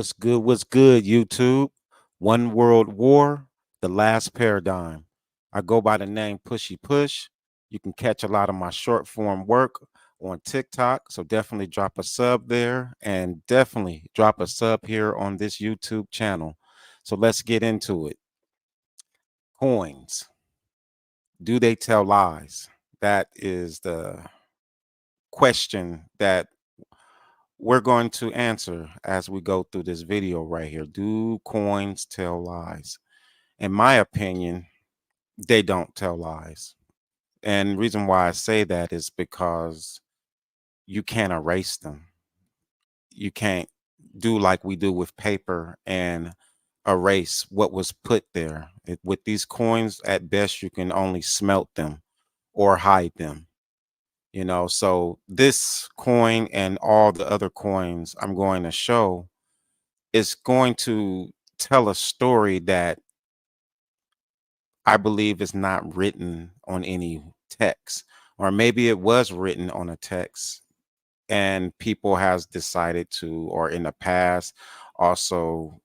What's good? What's good, YouTube? One World War, The Last Paradigm. I go by the name Pushy Push. You can catch a lot of my short form work on TikTok. So definitely drop a sub there and definitely drop a sub here on this YouTube channel. So let's get into it. Coins. Do they tell lies? That is the question that we're going to answer as we go through this video right here. Do coins tell lies? In my opinion, they don't tell lies. And the reason why I say that is because you can't erase them. You can't do like we do with paper and erase what was put there. With these coins, at best, you can only smelt them or hide them. So this coin and all the other coins I'm going to show is going to tell a story that I believe is not written on any text, or maybe it was written on a text and people has decided to, or in the past also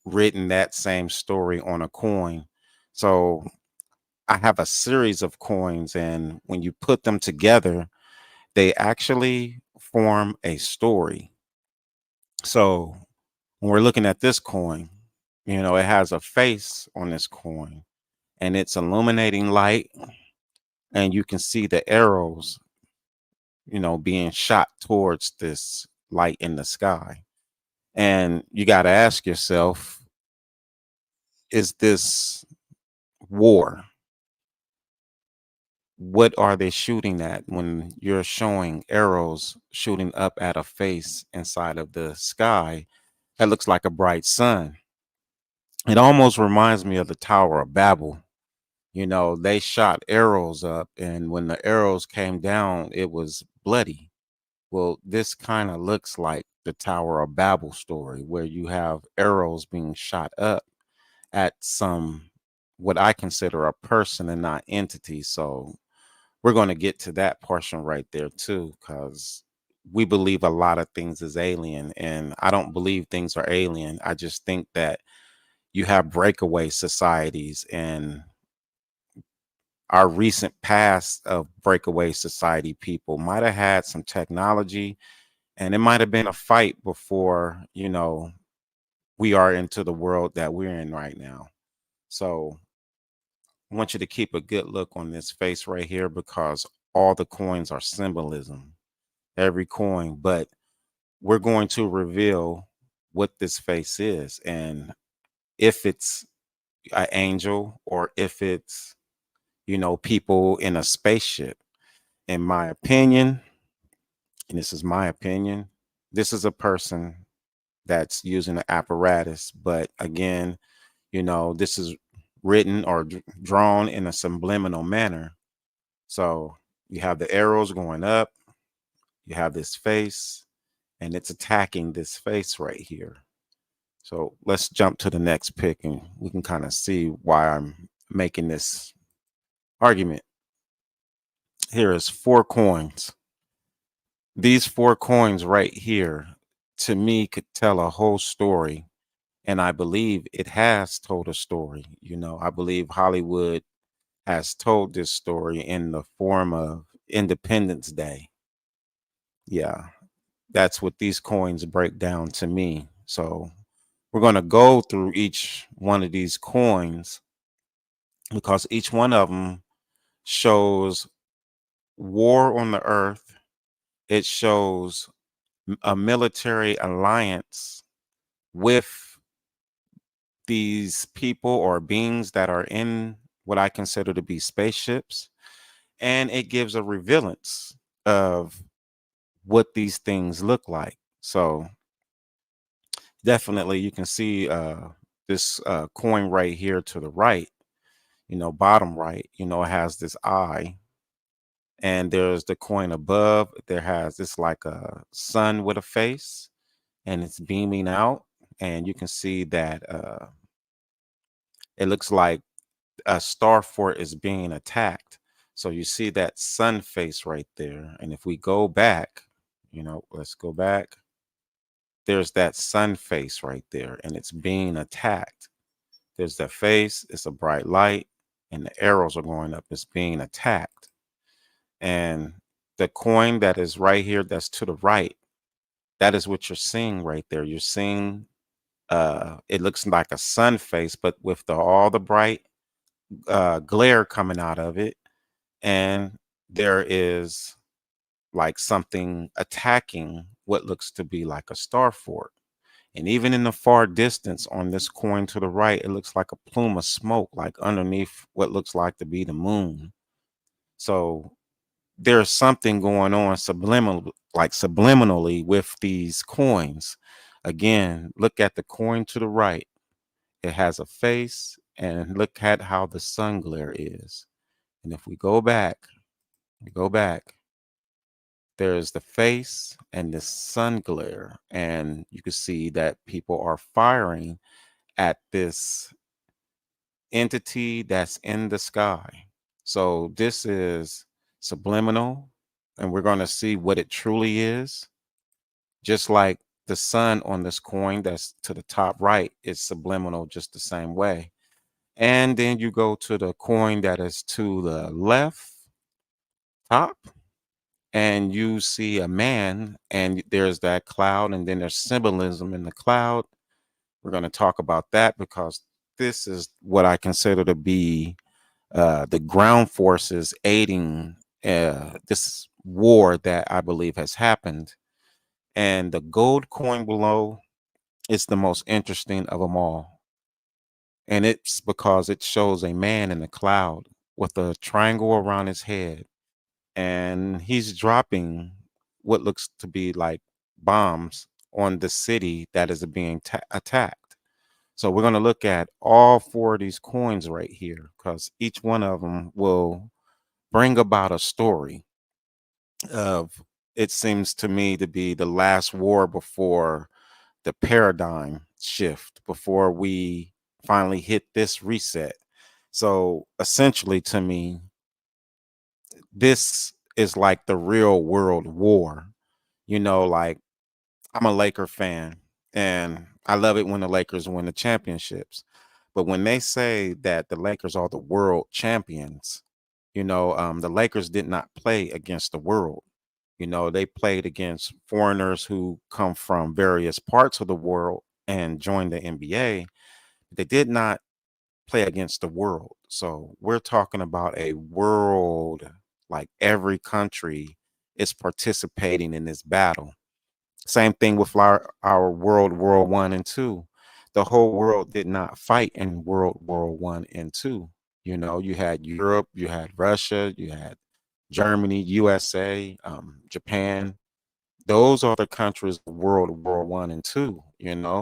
written that same story on a coin. So I have a series of coins, and when you put them together, they actually form a story. So when we're looking at this coin, it has a face on this coin and it's illuminating light, and you can see the arrows, being shot towards this light in the sky. And you got to ask yourself, is this war? What are they shooting at when you're showing arrows shooting up at a face inside of the sky that looks like a bright sun? It almost reminds me of the Tower of Babel. They shot arrows up, and when the arrows came down, it was bloody. Well, this kind of looks like the Tower of Babel story, where you have arrows being shot up at some, what I consider a person and not entity. So we're going to get to that portion right there too, because we believe a lot of things is alien, and I don't believe things are alien. I just think that you have breakaway societies, and our recent past of breakaway society people might have had some technology, and it might have been a fight before, we are into the world that we're in right now. So I want you to keep a good look on this face right here, because all the coins are symbolism, every coin. But we're going to reveal what this face is, and if it's an angel or if it's, people in a spaceship. In my opinion, and this is my opinion, this is a person that's using an apparatus. But again, this is written or drawn in a subliminal manner. So you have the arrows going up, you have this face, and it's attacking this face right here. So let's jump to the next pick, and we can kind of see why I'm making this argument. Here is 4 coins. These 4 coins right here, to me, could tell a whole story. And I believe it has told a story. I believe Hollywood has told this story in the form of Independence Day. Yeah, that's what these coins break down to me. So we're going to go through each one of these coins, because each one of them shows war on the earth. It shows a military alliance with these people or beings that are in what I consider to be spaceships. And it gives a revealance of what these things look like. So definitely you can see this coin right here to the right, bottom right, it has this eye. And there's the coin above. There has this like a sun with a face, and it's beaming out. And you can see that it looks like a star fort is being attacked. So you see that sun face right there. And if we go back, let's go back. there's that sun face right there, and it's being attacked. There's that face, it's a bright light, and the arrows are going up, it's being attacked. And the coin that is right here, that's to the right, that is what you're seeing right there. You're seeing it looks like a sun face, but with all the bright glare coming out of it, and there is like something attacking what looks to be like a star fort. And even in the far distance on this coin to the right, it looks like a plume of smoke, like underneath what looks like to be the moon. So there's something going on subliminally with these coins. Again, look at the coin to the right. It has a face, and look at how the sun glare is. And if we go back, there's the face and the sun glare, and you can see that people are firing at this entity that's in the sky. So this is subliminal, and we're going to see what it truly is. Just like the sun on this coin that's to the top right is subliminal, just the same way. And then you go to the coin that is to the left top, and you see a man, and there's that cloud, and then there's symbolism in the cloud. We're going to talk about that because this is what I consider to be the ground forces aiding this war that I believe has happened. And the gold coin below is the most interesting of them all. And it's because it shows a man in the cloud with a triangle around his head. And he's dropping what looks to be like bombs on the city that is being attacked. So we're going to look at all four of these coins right here because each one of them will bring about a story of, it seems to me to be the last war before the paradigm shift, before we finally hit this reset. So essentially, to me, this is like the real world war. Like, I'm a Laker fan, and I love it when the Lakers win the championships. But when they say that the Lakers are the world champions, the Lakers did not play against the world. They played against foreigners who come from various parts of the world and joined the NBA. They did not play against the world. So we're talking about a world, like every country is participating in this battle. Same thing with our World War One and Two. The whole world did not fight in World War I and Two. You had Europe, you had Russia, you had Germany, USA, Japan. Those are the countries of World War I and Two.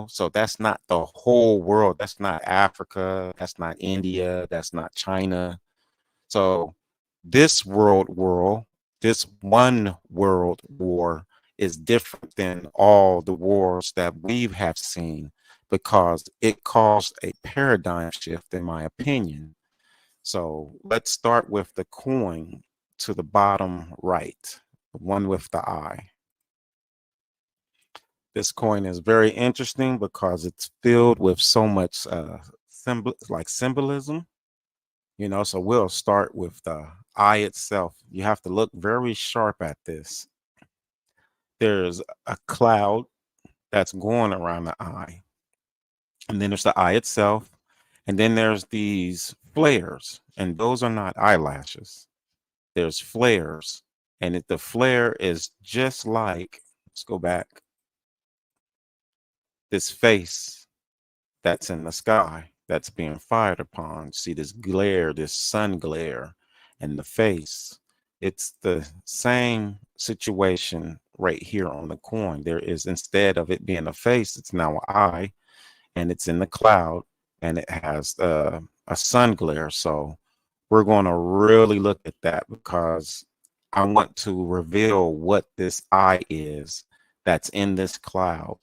So that's not the whole world. That's not Africa. That's not India. That's not China. So this this one world war is different than all the wars that we have seen because it caused a paradigm shift, in my opinion. So let's start with the coin to the bottom right, the one with the eye. This coin is very interesting because it's filled with so much symbolism. So we'll start with the eye itself. You have to look very sharp at this. There's a cloud that's going around the eye, and then there's the eye itself, and then there's these flares, and those are not eyelashes. There's flares, and the flare is just like, let's go back, this face that's in the sky that's being fired upon. See this glare, this sun glare, and the face. It's the same situation right here on the coin. There is, instead of it being a face, it's now an eye, and it's in the cloud, and it has a sun glare. So we're going to really look at that because I want to reveal what this eye is that's in this cloud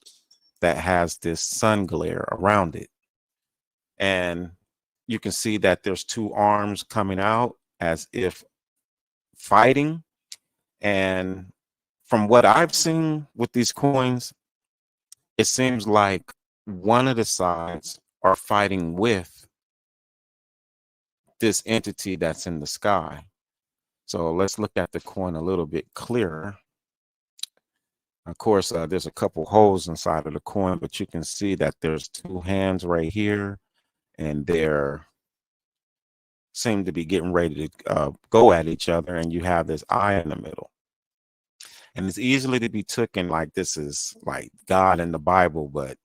that has this sun glare around it. And you can see that there's two arms coming out as if fighting. And from what I've seen with these coins, it seems like one of the sides are fighting with this entity that's in the sky. So let's look at the coin a little bit clearer. Of course, there's a couple holes inside of the coin, but you can see that there's two hands right here, and they're seem to be getting ready to go at each other, and you have this eye in the middle. And it's easily to be taken like this is like God in the Bible, but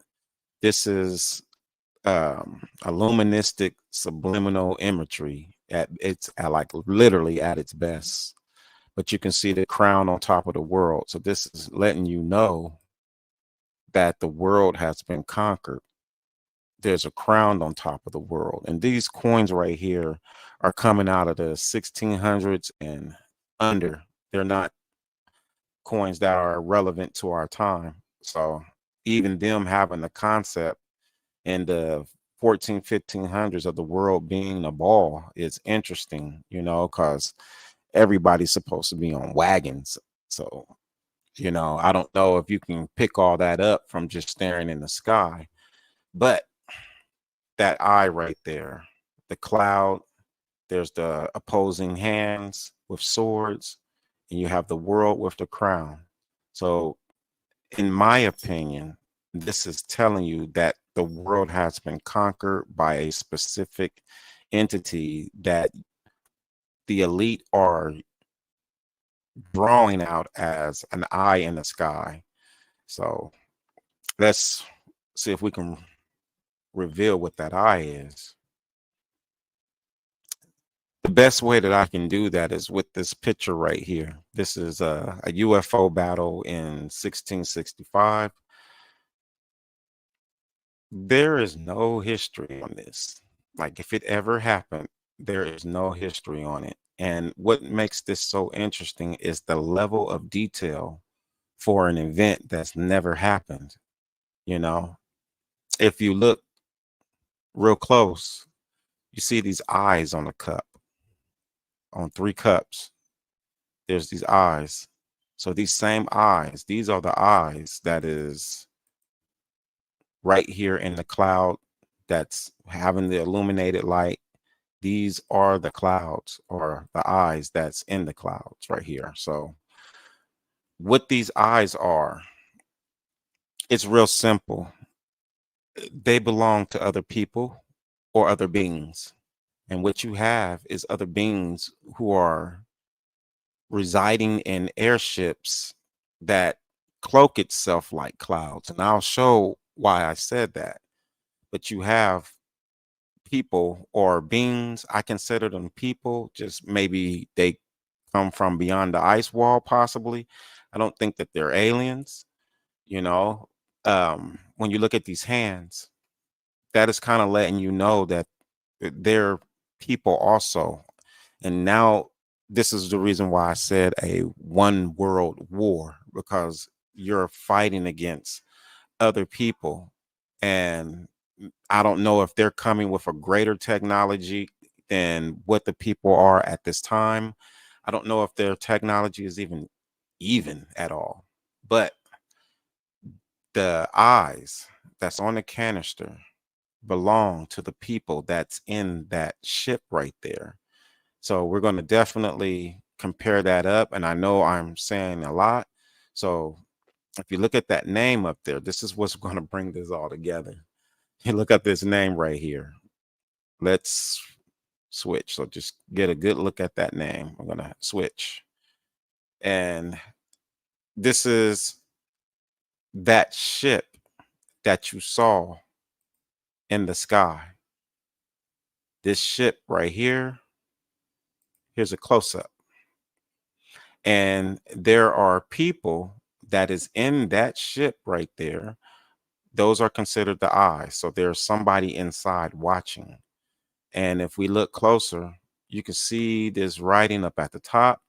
this is illuministic subliminal imagery at its at like literally at its best. But you can see the crown on top of the world. So this is letting you know that the world has been conquered. There's a crown on top of the world. And these coins right here are coming out of the 1600s and under. They're not coins that are relevant to our time. So even them having the concept in the 1500s of the world being a ball is interesting, you know, because everybody's supposed to be on wagons. So, you know, I don't know if you can pick all that up from just staring in the sky, but that eye right there, the cloud, there's the opposing hands with swords, and you have the world with the crown. So, in my opinion, this is telling you that the world has been conquered by a specific entity that the elite are drawing out as an eye in the sky. So let's see if we can reveal what that eye is. The best way that I can do that is with this picture right here. This is a UFO battle in 1665. There is no history on this. Like, if it ever happened, there is no history on it. And what makes this so interesting is the level of detail for an event that's never happened. You know, if you look real close, you see these eyes on a cup, on three cups. There's these eyes. So these same eyes, these are the eyes that is right here in the cloud that's having the illuminated light. These are the clouds or the eyes that's in the clouds right here. So what these eyes are, it's real simple. They belong to other people or other beings. And what you have is other beings who are residing in airships that cloak itself like clouds. And I'll show why I said that. But you have people or beings, I consider them people, just maybe they come from beyond the ice wall, possibly. I don't think that they're aliens, you know. When you look at these hands, that is kind of letting you know that they're people also. And now this is the reason why I said a one world war, because you're fighting against other people. And I don't know if they're coming with a greater technology than what the people are at this time. I don't know if their technology is even at all. But the eyes that's on the canister belong to the people that's in that ship right there. So we're going to definitely compare that up. And I know I'm saying a lot. So if you look at that name up there, this is what's going to bring this all together. You look at this name right here. Let's switch. So just get a good look at that name. I'm going to switch. And this is that ship that you saw in the sky. This ship right here, here's a close up. And there are people that is in that ship right there. Those are considered the eyes. So there's somebody inside watching. And if we look closer, you can see this writing up at the top.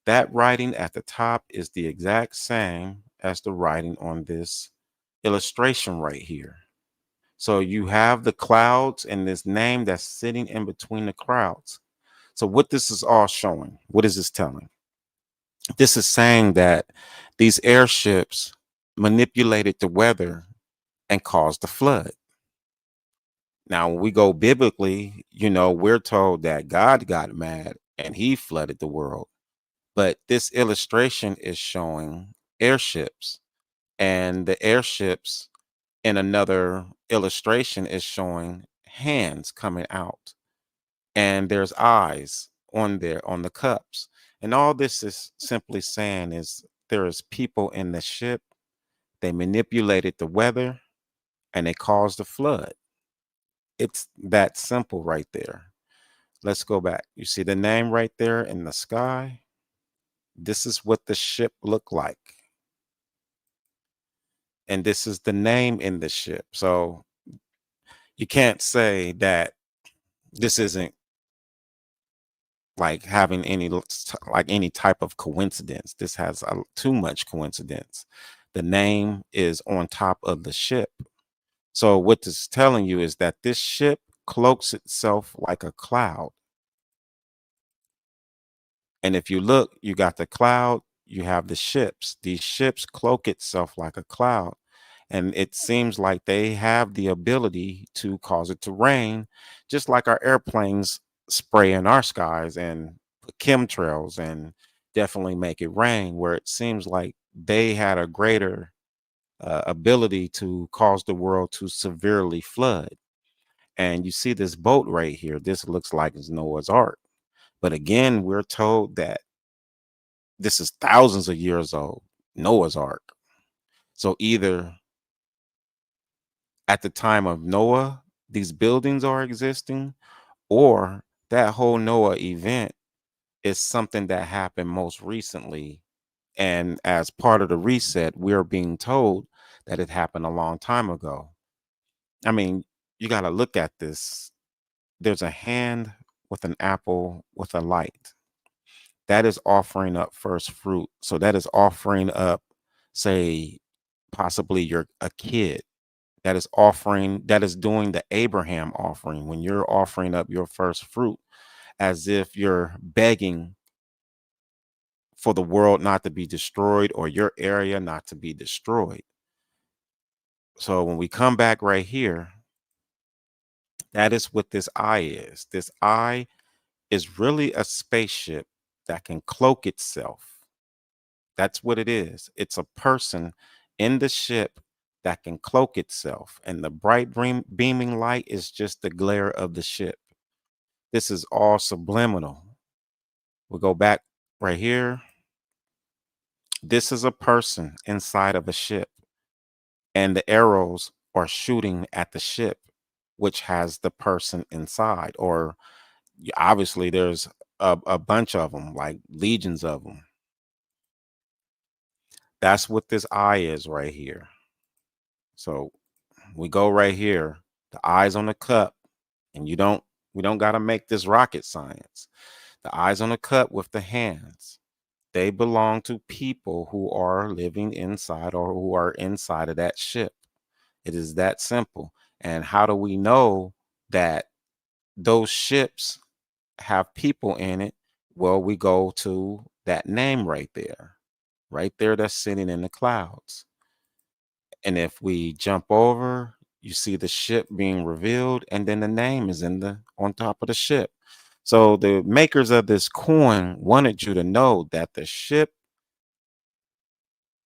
That writing at the top is the exact same as the writing on this illustration right here. So you have the clouds and this name that's sitting in between the clouds. So what this is all showing, what is this telling? This is saying that these airships manipulated the weather and caused the flood. Now, when we go biblically, we're told that God got mad and he flooded the world. But this illustration is showing airships, and the airships in another illustration is showing hands coming out, and there's eyes on there on the cups. And all this is simply saying is there is people in the ship. They manipulated the weather and they caused a flood. It's that simple right there. Let's go back. You see the name right there in the sky? This is what the ship looked like. And this is the name in the ship. So you can't say that this isn't like having like any type of coincidence. This has too much coincidence. The name is on top of the ship. So what this is telling you is that this ship cloaks itself like a cloud. And if you look, you got the cloud, you have the ships. These ships cloak itself like a cloud. And it seems like they have the ability to cause it to rain, just like our airplanes spray in our skies and put chemtrails and definitely make it rain, where it seems like they had a greater ability to cause the world to severely flood. And you see this boat right here. This looks like it's Noah's Ark. But again, we're told that this is thousands of years old, Noah's Ark. So either at the time of Noah, these buildings are existing, or that whole Noah event is something that happened most recently. And as part of the reset, we're being told that it happened a long time ago. I mean, you got to look at this. There's a hand with an apple with a light. That is offering up first fruit. So that is offering up, say, possibly you're a kid. That is doing the Abraham offering when you're offering up your first fruit, as if you're begging for the world not to be destroyed or your area not to be destroyed. So when we come back right here, that is what this eye is. This eye is really a spaceship that can cloak itself. That's what it is. It's a person in the ship that can cloak itself, and the bright beaming light is just the glare of the ship. This is all subliminal. We'll go back right here. This is a person inside of a ship, and the arrows are shooting at the ship, which has the person inside. Or obviously, there's a bunch of them, like legions of them. That's what this eye is right here. So we go right here, the eyes on the cup, and we don't got to make this rocket science. The eyes on the cup with the hands, they belong to people who are living inside or who are inside of that ship. It is that simple. And how do we know that those ships have people in it? Well, we go to that name right there that's sitting in the clouds. And if we jump over, you see the ship being revealed, and then the name is in the on top of the ship. So the makers of this coin wanted you to know that the ship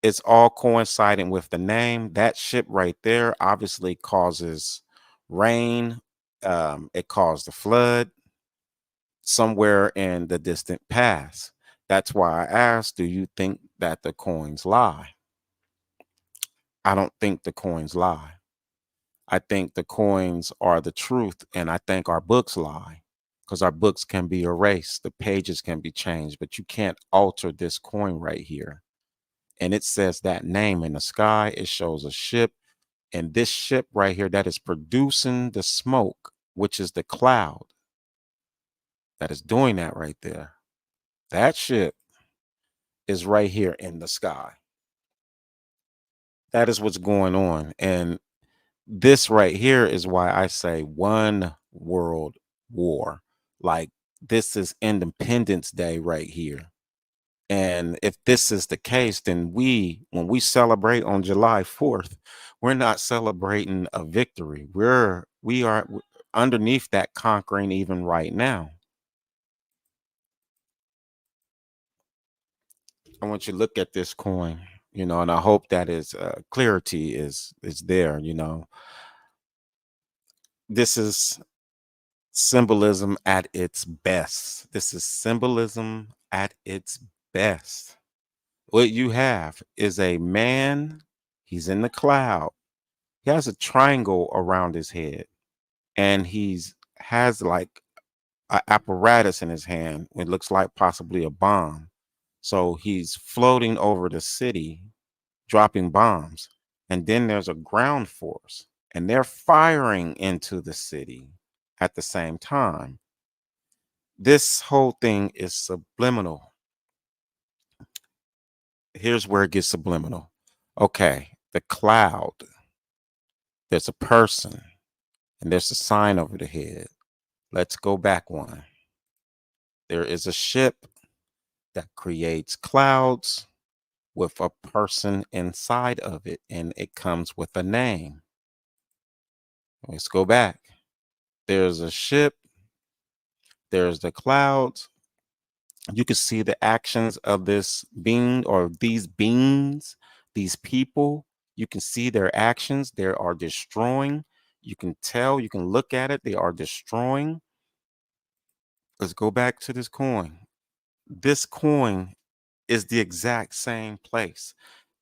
is all coinciding with the name. That ship right there obviously causes rain. It caused the flood somewhere in the distant past. That's why I asked, do you think that the coins lie? I don't think the coins lie. I think the coins are the truth, and I think our books lie because our books can be erased, the pages can be changed, but you can't alter this coin right here. And it says that name in the sky. It shows a ship, and this ship right here that is producing the smoke, which is the cloud that is doing that right there. That ship is right here in the sky. That is what's going on. And this right here is why I say one world war. Like this is Independence Day right here. And if this is the case, then when we celebrate on July 4th, we're not celebrating a victory. We are underneath that conquering even right now. I want you to look at this coin, and I hope that is clarity is there. This is symbolism at its best. This is symbolism at its best. What you have is a man, he's in the cloud. He has a triangle around his head, and he's has like an apparatus in his hand. It looks like possibly a bomb. So he's floating over the city, dropping bombs. And then there's a ground force, and they're firing into the city at the same time. This whole thing is subliminal. Here's where it gets subliminal. Okay, the cloud, there's a person, and there's a sign over the head. Let's go back one. There is a ship that creates clouds with a person inside of it, and it comes with a name. Let's go back. There's a ship, there's the clouds. You can see the actions of this being or these beings, these people. You can see their actions. They are destroying. You can tell, you can look at it. They are destroying. Let's go back to this coin. This coin is the exact same place.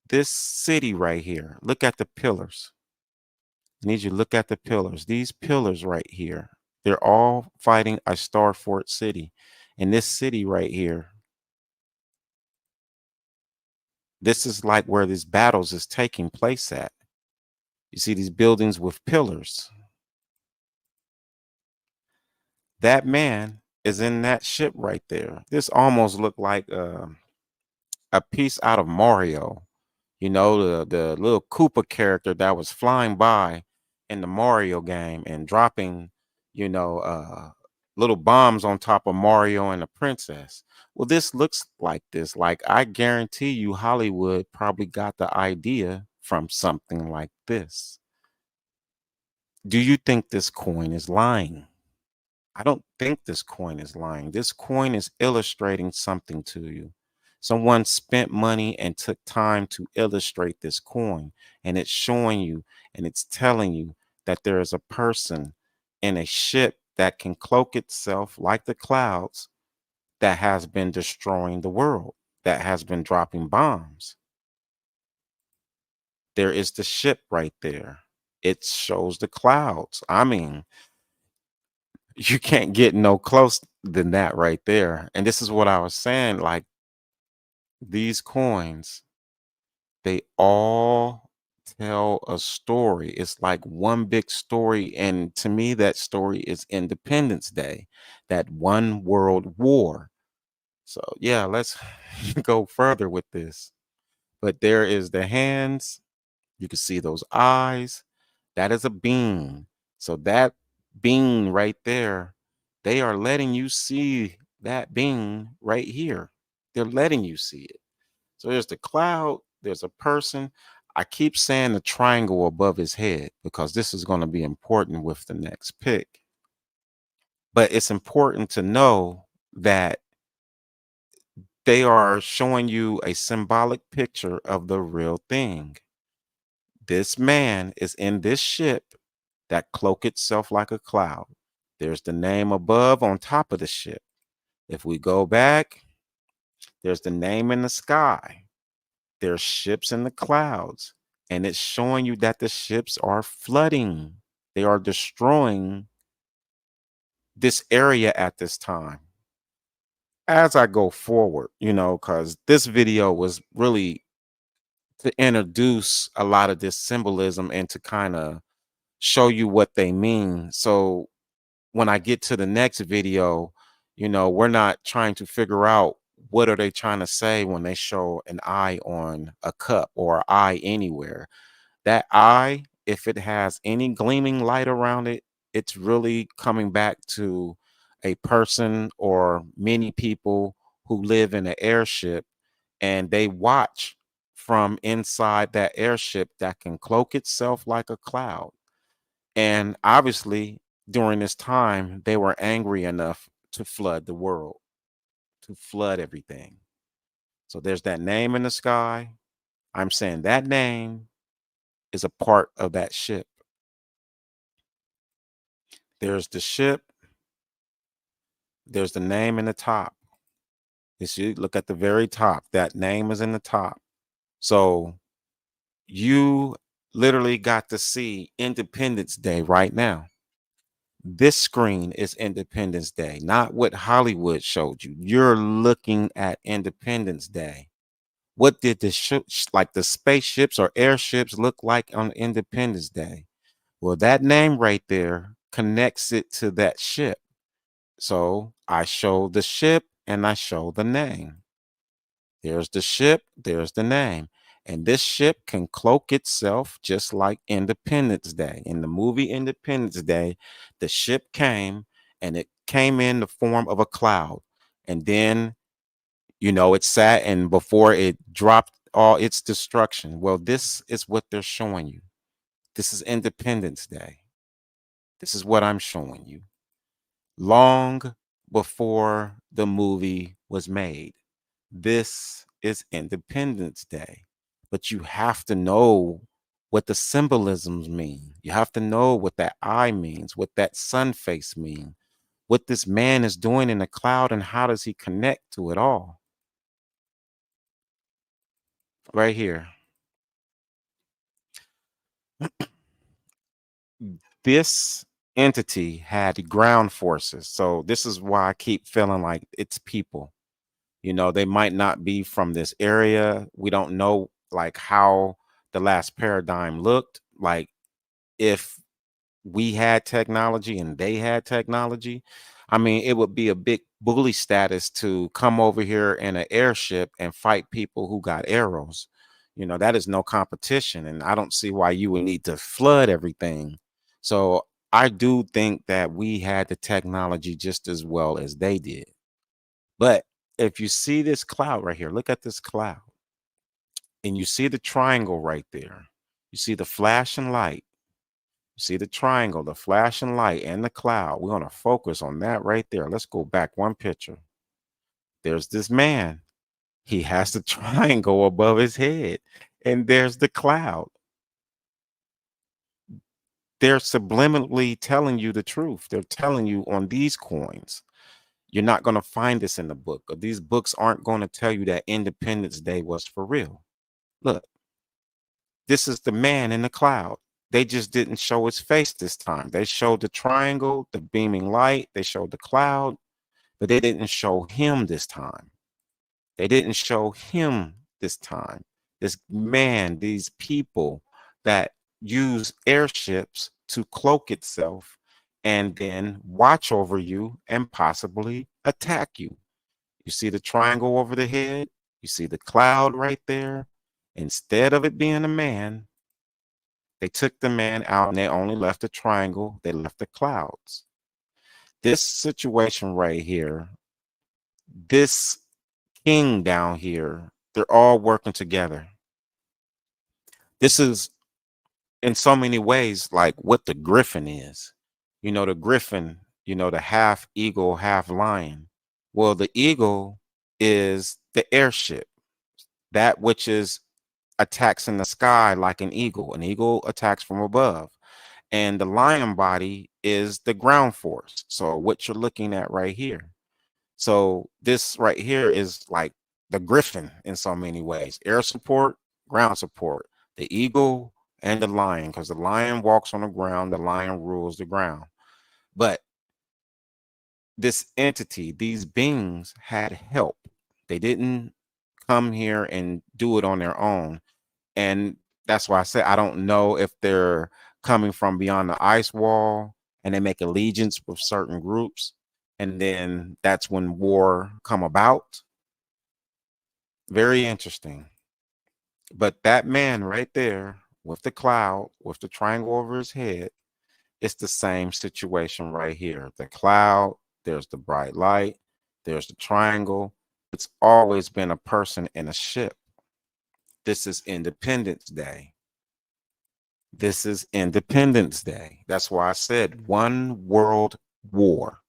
This city right here, look at the pillars. I need you to look at the pillars. These pillars right here, they're all fighting a Star Fort city. And this city right here, this is like where these battles is taking place at. You see these buildings with pillars. That man is in that ship right there. This almost looked like a piece out of Mario. The little Koopa character that was flying by in the Mario game and dropping, you know, uh, little bombs on top of Mario and the princess. Well, this looks like this. Like, I guarantee you, Hollywood probably got the idea from something like this. Do you think this coin is lying? I don't think this coin is lying. This coin is illustrating something to you. Someone spent money and took time to illustrate this coin, and it's showing you and it's telling you that there is a person in a ship that can cloak itself like the clouds that has been destroying the world, that has been dropping bombs. There is the ship right there. It shows the clouds. I mean, you can't get no close than that right there. And this is what I was saying, like these coins, they all tell a story. It's like one big story, and to me that story is Independence Day, that one world war. So yeah, let's go further with this. But there is the hands. You can see those eyes. That is a bean. So that bean right there, they are letting you see that bean right here. They're letting you see it. So there's the cloud, there's a person. I keep saying the triangle above his head because this is going to be important with the next pick. But it's important to know that they are showing you a symbolic picture of the real thing. This man is in this ship that cloak itself like a cloud. There's the name above on top of the ship. If we go back, there's the name in the sky. There's ships in the clouds. And it's showing you that the ships are flooding. They are destroying this area at this time. As I go forward, because this video was really to introduce a lot of this symbolism and to kind of show you what they mean. So when I get to the next video, we're not trying to figure out what are they trying to say when they show an eye on a cup or an eye anywhere. That eye, if it has any gleaming light around it, it's really coming back to a person or many people who live in an airship and they watch from inside that airship that can cloak itself like a cloud. And obviously, during this time, they were angry enough to flood the world, to flood everything. So there's that name in the sky. I'm saying that name is a part of that ship. There's the ship, there's the name in the top. You see, look at the very top. That name is in the top. So you literally got to see Independence Day right now. This screen is Independence Day, not what Hollywood showed you. You're looking at Independence Day. What did the like the spaceships or airships look like on Independence Day? Well, that name right there connects it to that ship. So I show the ship and I show the name. There's the ship, there's the name. And this ship can cloak itself just like Independence Day. In the movie Independence Day, the ship came and it came in the form of a cloud. And then, it sat and before it dropped all its destruction. Well, this is what they're showing you. This is Independence Day. This is what I'm showing you. Long before the movie was made. This is Independence Day. But you have to know what the symbolisms mean. You have to know what that eye means, what that sun face means, what this man is doing in the cloud, and how does he connect to it all. Right here. This entity had ground forces. So this is why I keep feeling like it's people. They might not be from this area. We don't know like how the last paradigm looked. Like if we had technology and they had technology, I mean, it would be a big bully status to come over here in an airship and fight people who got arrows. That is no competition. And I don't see why you would need to flood everything. So I do think that we had the technology just as well as they did. But if you see this cloud right here, look at this cloud, and you see the triangle right there. You see the flashing light. You see the triangle, the flashing light, and the cloud. We're going to focus on that right there. Let's go back one picture. There's this man. He has the triangle above his head, and there's the cloud. They're subliminally telling you the truth. They're telling you on these coins. You're not going to find this in the book. Or these books aren't going to tell you that Independence Day was for real. Look, this is the man in the cloud. They just didn't show his face this time. They showed the triangle, the beaming light, they showed the cloud, but they didn't show him this time. They didn't show him this time. This man, these people that use airships to cloak itself and then watch over you and possibly attack you. You see the triangle over the head? You see the cloud right there? Instead of it being a man, they took the man out and they only left the triangle. They left the clouds. This situation right here, this king down here, they're all working together. This is in so many ways like what the griffin is. The griffin, the half eagle, half lion. Well, the eagle is the airship, that which is attacks in the sky like an eagle. An eagle attacks from above. And the lion body is the ground force. So what you're looking at right here. So this right here is like the griffin in so many ways. Air support, ground support, the eagle and the lion, because the lion walks on the ground, the lion rules the ground. But this entity, these beings had help. They didn't come here and do it on their own. And that's why I say I don't know if they're coming from beyond the ice wall and they make allegiance with certain groups. And then that's when war come about. Very interesting. But that man right there with the cloud, with the triangle over his head, it's the same situation right here. The cloud, there's the bright light, there's the triangle, It's always been a person in a ship. This is Independence Day. This is Independence Day. That's why I said one world war.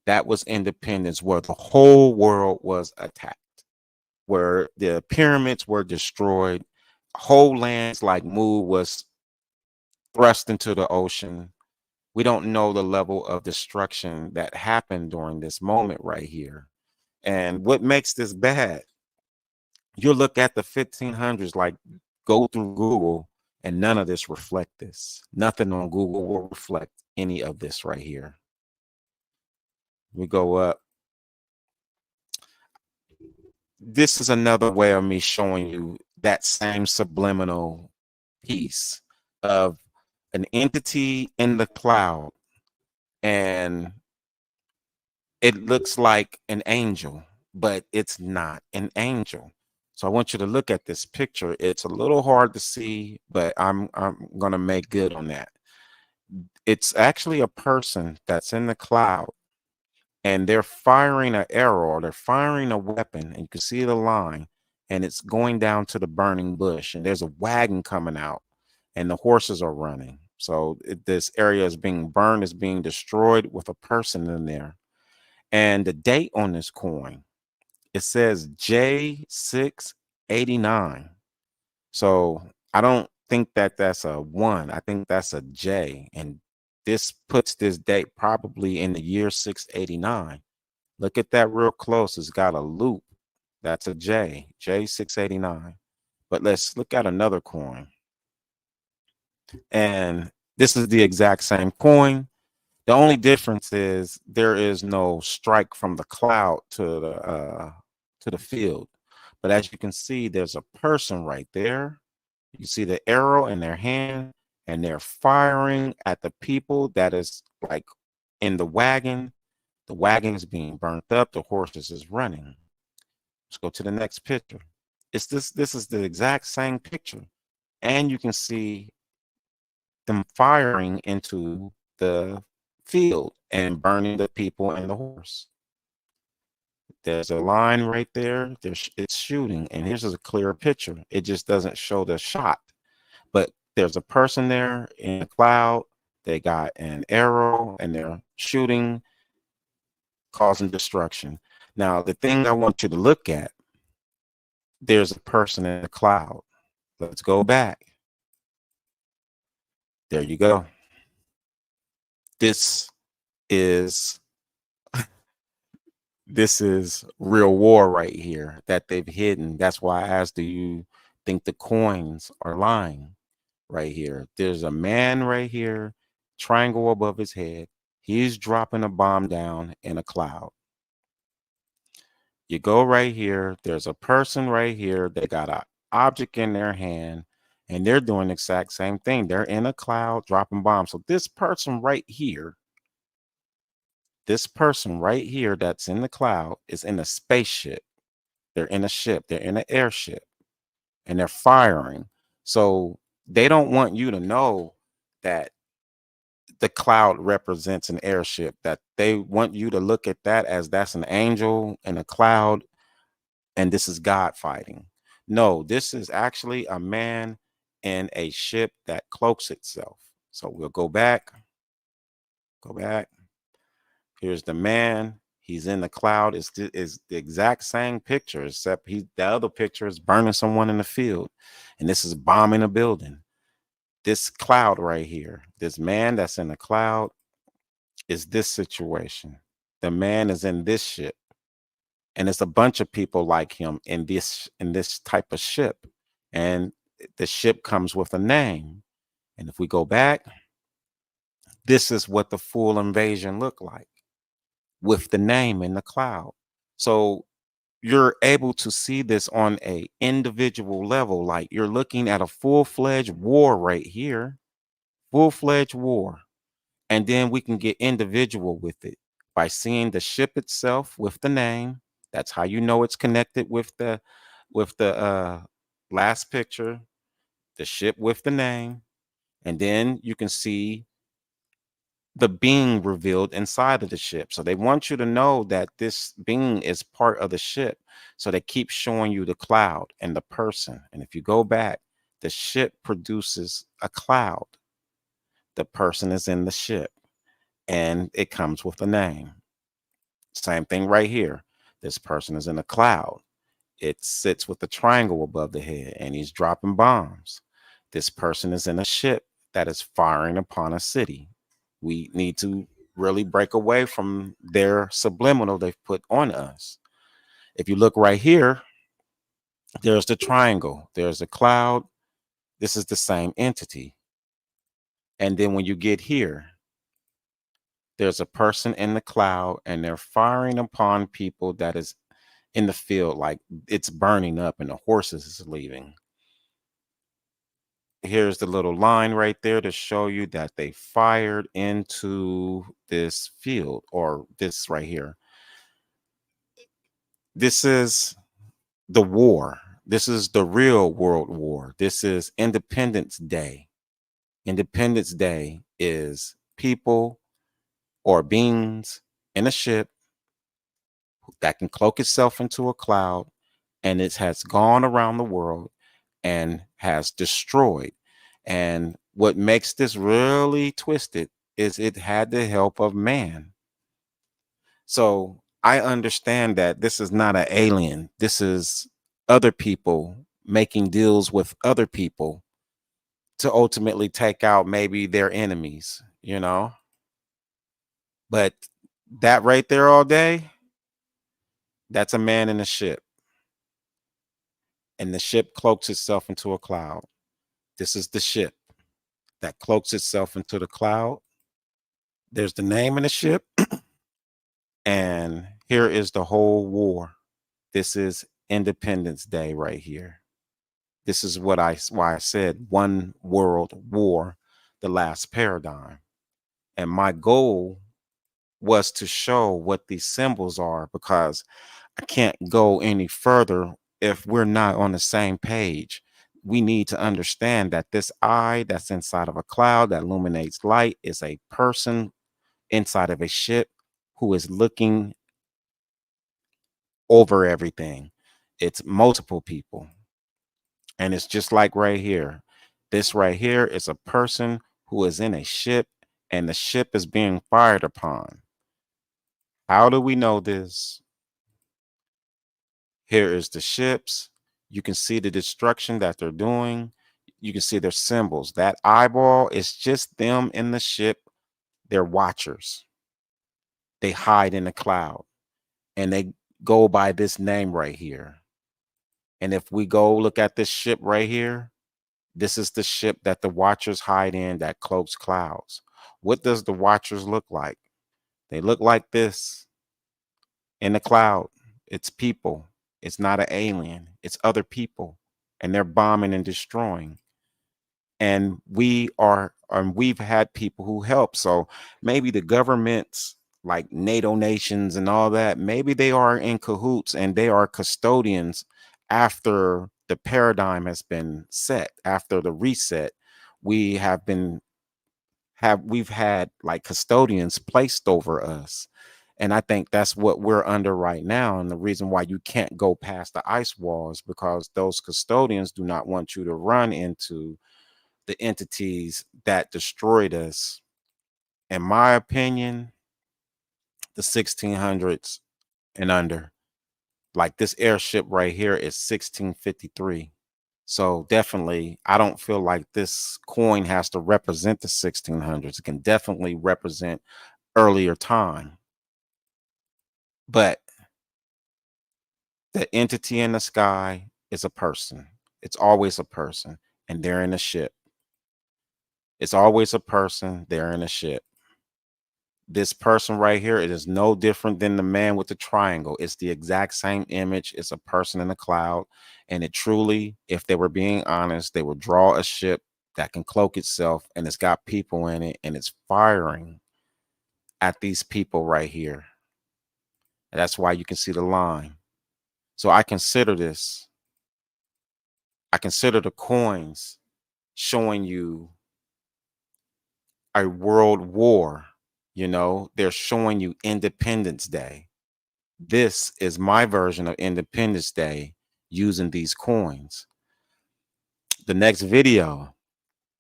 That was independence, where the whole world was attacked, where the pyramids were destroyed, whole lands like Mu was thrust into the ocean. We don't know the level of destruction that happened during this moment right here. And what makes this bad, you look at the 1500s, like go through Google, and none of this reflect this. Nothing on Google will reflect any of this right here. We go up. This is another way of me showing you that same subliminal piece of an entity in the cloud, and it looks like an angel, but it's not an angel. So I want you to look at this picture. It's a little hard to see, but I'm gonna make good on that. It's actually a person that's in the cloud, and they're firing an arrow, or they're firing a weapon, and you can see the line, and it's going down to the burning bush, and there's a wagon coming out, and the horses are running. So this area is being burned, is being destroyed with a person in there. And the date on this coin, it says J689. So I don't think that that's a 1. I think that's a J. And this puts this date probably in the year 689. Look at that real close. It's got a loop. That's a J, J689. But let's look at another coin. And this is the exact same coin. The only difference is there is no strike from the cloud to the field. But as you can see, there's a person right there. You see the arrow in their hand, and they're firing at the people that is like in the wagon. The wagon is being burnt up. The horses is running. Let's go to the next picture. This is the exact same picture. And you can see them firing into the field and burning the people and the horse. There's a line right there. It's shooting, and here's a clear picture. It just doesn't show the shot, but there's a person there in the cloud. They got an arrow, and they're shooting, causing destruction. Now, the thing I want you to look at, there's a person in the cloud. Let's go back. There you go. This is this is real war right here that they've hidden. That's why I asked, do you think the coins are lying? Right here, there's a man right here, triangle above his head. He's dropping a bomb down in a cloud. You go right here, there's a person right here. They got an object in their hand, and they're doing the exact same thing. They're in a cloud dropping bombs. So this person right here, that's in the cloud is in a spaceship. They're in a ship, they're in an airship, and they're firing. So they don't want you to know that the cloud represents an airship, that they want you to look at that as that's an angel in a cloud, and this is God fighting. No, this is actually a man in a ship that cloaks itself. So we'll go back. Go back. Here's the man. He's in the cloud. Is the exact same picture, except the other picture is burning someone in the field, and this is bombing a building. This cloud right here, this man that's in the cloud, is this situation. The man is in this ship, and it's a bunch of people like him in this type of ship, and the ship comes with a name. And if we go back, this is what the full invasion looked like with the name in the cloud. So you're able to see this on a individual level, like you're looking at a full-fledged war right here, full-fledged war. And then we can get individual with it by seeing the ship itself with the name. That's how you know it's connected with the last picture, the ship with the name. And then you can see the being revealed inside of the ship. So they want you to know that this being is part of the ship. So they keep showing you the cloud and the person. And if you go back, the ship produces a cloud. The person is in the ship and it comes with a name. Same thing right here. This person is in a cloud. It sits with a triangle above the head and he's dropping bombs. This person is in a ship that is firing upon a city. We need to really break away from their subliminal they've put on us. If you look right here, there's the triangle, there's a cloud. This is the same entity. And then when you get here, there's a person in the cloud and they're firing upon people that is in the field, like it's burning up and the horses is leaving. Here's the little line right there to show you that they fired into this field, or this right here. This is the war. This is the real world war. This is Independence Day. Independence Day is people or beings in a ship that can cloak itself into a cloud, and it has gone around the world and has destroyed. And what makes this really twisted is it had the help of man. So I understand that this is not an alien. This is other people making deals with other people to ultimately take out maybe their enemies, you know? But that right there all day, that's a man in a ship. And the ship cloaks itself into a cloud. This is the ship that cloaks itself into the cloud. There's the name of the ship. And here is the whole war. This is Independence Day right here. This is why I said one world war, the last paradigm. And my goal was to show what these symbols are, because I can't go any further if we're not on the same page. We need to understand that this eye that's inside of a cloud that illuminates light is a person inside of a ship who is looking over everything. It's multiple people. And it's just like right here. This right here is a person who is in a ship and the ship is being fired upon. How do we know this? Here is the ships. You can see the destruction that they're doing. You can see their symbols. That eyeball is just them in the ship. They're watchers. They hide in the cloud and they go by this name right here. And if we go look at this ship right here, this is the ship that the watchers hide in that cloaks clouds. What does the watchers look like? They look like this in the cloud. It's people. It's not an alien. It's other people. And they're bombing and destroying. And we've had people who help. So maybe the governments like NATO nations and all that, maybe they are in cahoots and they are custodians after the paradigm has been set, after the reset. We have been we've had like custodians placed over us. And I think that's what we're under right now. And the reason why you can't go past the ice walls, because those custodians do not want you to run into the entities that destroyed us. In my opinion, the 1600s and under. Like this airship right here is 1653. So definitely, I don't feel like this coin has to represent the 1600s. It can definitely represent earlier time. But the entity in the sky is a person. It's always a person, and they're in a ship. It's always a person, they're in a ship. This person right here, it is no different than the man with the triangle. It's the exact same image. It's a person in a cloud. And it truly, if they were being honest, they would draw a ship that can cloak itself and it's got people in it and it's firing at these people right here. And that's why you can see the line. So I consider this, I consider the coins showing you a world war. You know, they're showing you Independence Day. This is my version of Independence Day using these coins. The next video,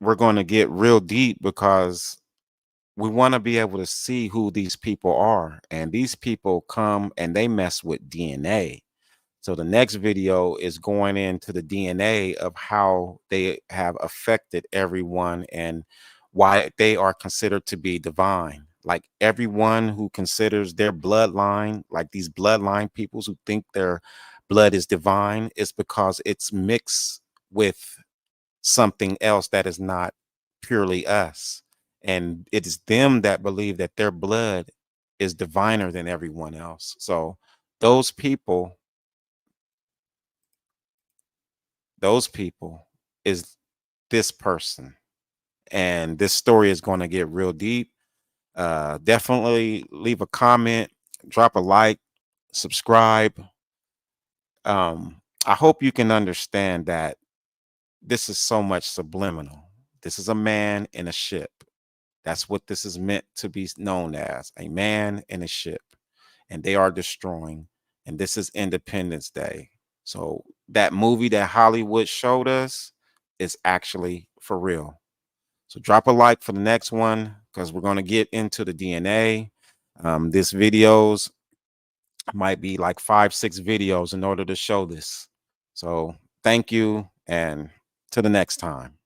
we're going to get real deep because we want to be able to see who these people are. And these people come and they mess with DNA. So the next video is going into the DNA of how they have affected everyone and why they are considered to be divine. Like everyone who considers their bloodline, like these bloodline peoples who think their blood is divine, is because it's mixed with something else that is not purely us. And it is them that believe that their blood is diviner than everyone else. So those people, those people is this person. And this story is going to get real deep. Definitely leave a comment, drop a like, subscribe. I hope you can understand that this is so much subliminal. This is a man in a ship. That's what this is meant to be known as, a man in a ship. And they are destroying. And this is Independence Day. So that movie that Hollywood showed us is actually for real. So drop a like for the next one because we're going to get into the DNA. This videos might be like 5, 6 videos in order to show this. So thank you and to the next time.